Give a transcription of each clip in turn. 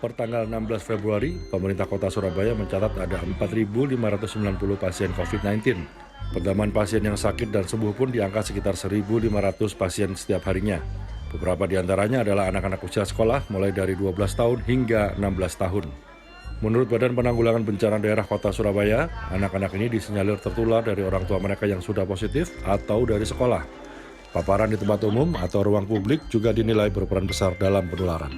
Per tanggal 16 Februari, pemerintah kota Surabaya mencatat ada 4.590 pasien COVID-19. Penambahan pasien yang sakit dan sembuh pun di angka sekitar 1.500 pasien setiap harinya. Beberapa di antaranya adalah anak-anak usia sekolah mulai dari 12 tahun hingga 16 tahun. Menurut Badan Penanggulangan Bencana Daerah Kota Surabaya, anak-anak ini disinyalir tertular dari orang tua mereka yang sudah positif atau dari sekolah. Paparan di tempat umum atau ruang publik juga dinilai berperan besar dalam penularan.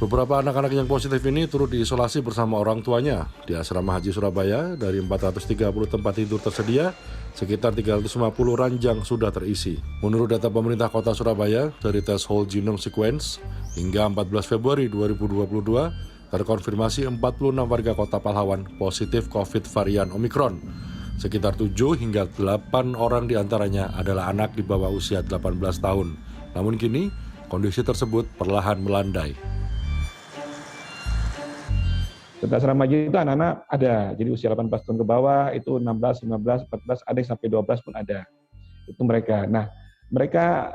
Beberapa anak-anak yang positif ini turut diisolasi bersama orang tuanya. Di Asrama Haji Surabaya, dari 430 tempat tidur tersedia, sekitar 350 ranjang sudah terisi. Menurut data pemerintah kota Surabaya, dari tes whole genome sequence, hingga 14 Februari 2022, terkonfirmasi 46 warga kota Pahlawan positif COVID varian Omikron. Sekitar 7 hingga 8 orang diantaranya adalah anak di bawah usia 18 tahun. Namun kini, kondisi tersebut perlahan melandai. Di asrama haji itu anak-anak ada, jadi usia 18 tahun ke bawah, itu 16, 15, 14, ada yang sampai 12 pun ada. Itu mereka. Nah, mereka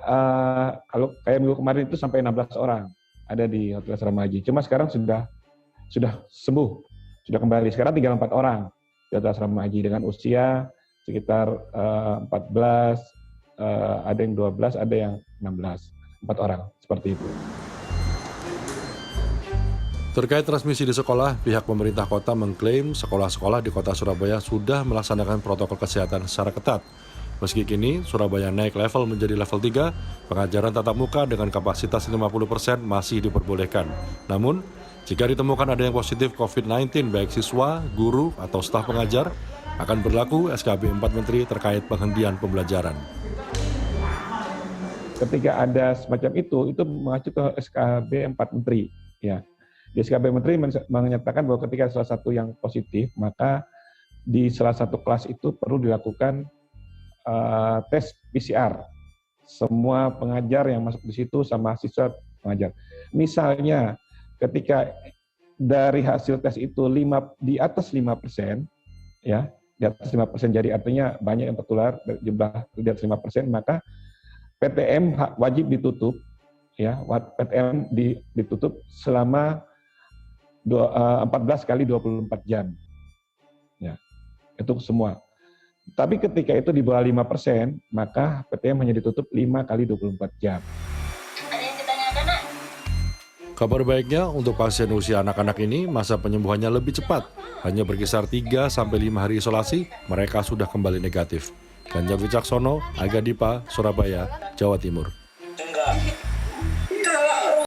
kalau kayak minggu kemarin itu sampai 16 orang ada di hotel asrama haji. Cuma sekarang sudah sembuh, sudah kembali. Sekarang tinggal 4 orang di hotel asrama haji dengan usia sekitar 14, ada yang 12, ada yang 16. 4 orang, seperti itu. Terkait transmisi di sekolah, pihak pemerintah kota mengklaim sekolah-sekolah di kota Surabaya sudah melaksanakan protokol kesehatan secara ketat. Meski kini, Surabaya naik level menjadi level 3, pengajaran tatap muka dengan kapasitas 50% masih diperbolehkan. Namun, jika ditemukan ada yang positif COVID-19 baik siswa, guru, atau staf pengajar, akan berlaku SKB 4 Menteri terkait penghentian pembelajaran. Ketika ada semacam itu mengacu ke SKB 4 Menteri. Ya. Di SKB Menteri menyatakan bahwa ketika salah satu yang positif, maka di salah satu kelas itu perlu dilakukan tes PCR. Semua pengajar yang masuk di situ sama siswa pengajar. Misalnya, ketika dari hasil tes itu di atas 5%, ya, di atas 5%, jadi artinya banyak yang tertular, jumlah di atas 5%, maka PTM wajib ditutup, ya, PTM ditutup selama 14 kali 24 jam. Ya, itu semua. Tapi ketika itu di bawah 5%, maka PTM hanya ditutup 5 kali 24 jam. Ada yang ditanyakan, Nak? Kabar baiknya untuk pasien usia anak-anak ini, masa penyembuhannya lebih cepat. Hanya berkisar 3-5 hari isolasi, mereka sudah kembali negatif. Ganjar Wicaksono, Aga Dipa, Surabaya, Jawa Timur. Enggak.